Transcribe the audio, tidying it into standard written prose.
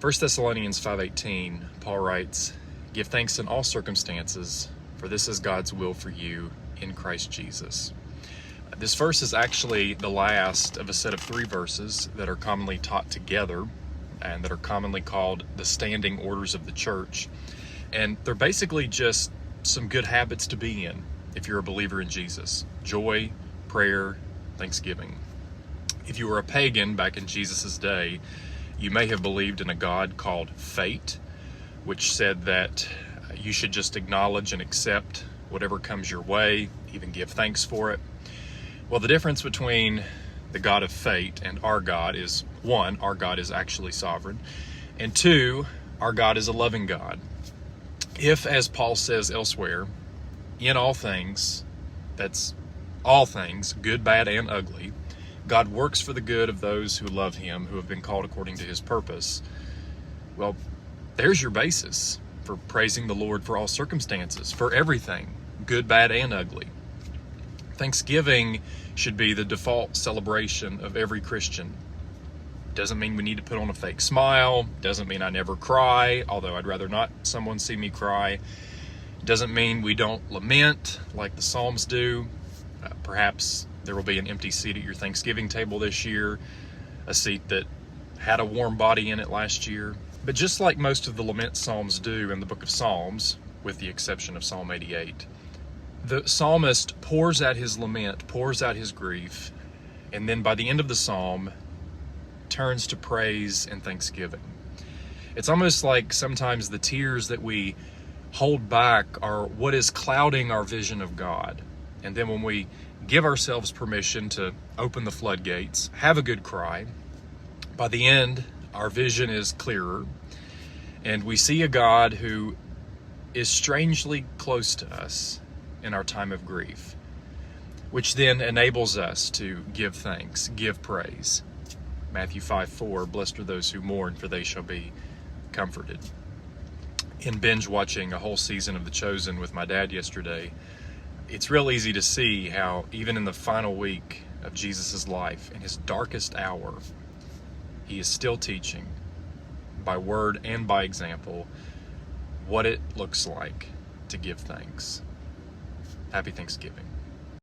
1 Thessalonians 5:18, Paul writes, "Give thanks in all circumstances, for this is God's will for you in Christ Jesus." This verse is actually the last of a set of 3 verses that are commonly taught together and that are commonly called the standing orders of the church. And they're basically just some good habits to be in if you're a believer in Jesus: joy, prayer, thanksgiving. If you were a pagan back in Jesus' day, you may have believed in a God called fate, which said that you should just acknowledge and accept whatever comes your way, even give thanks for it. Well, the difference between the God of fate and our God is, 1, our God is actually sovereign, and 2, our God is a loving God. If, as Paul says elsewhere, in all things, that's all things, good, bad, and ugly, God works for the good of those who love Him, who have been called according to His purpose. Well, there's your basis for praising the Lord for all circumstances, for everything, good, bad, and ugly. Thanksgiving should be the default celebration of every Christian. Doesn't mean we need to put on a fake smile. Doesn't mean I never cry, although I'd rather not someone see me cry. Doesn't mean we don't lament like the Psalms do. Perhaps there will be an empty seat at your Thanksgiving table this year, a seat that had a warm body in it last year. But just like most of the lament psalms do in the book of Psalms, with the exception of Psalm 88, the psalmist pours out his lament, pours out his grief, and then by the end of the psalm, turns to praise and thanksgiving. It's almost like sometimes the tears that we hold back are what is clouding our vision of God. And then when we give ourselves permission to open the floodgates, have a good cry, by the end, our vision is clearer, and we see a God who is strangely close to us in our time of grief, which then enables us to give thanks, give praise. Matthew 5:4, "Blessed are those who mourn, for they shall be comforted." In binge watching a whole season of The Chosen with my dad yesterday, it's real easy to see how even in the final week of Jesus' life, in his darkest hour, he is still teaching by word and by example what it looks like to give thanks. Happy Thanksgiving.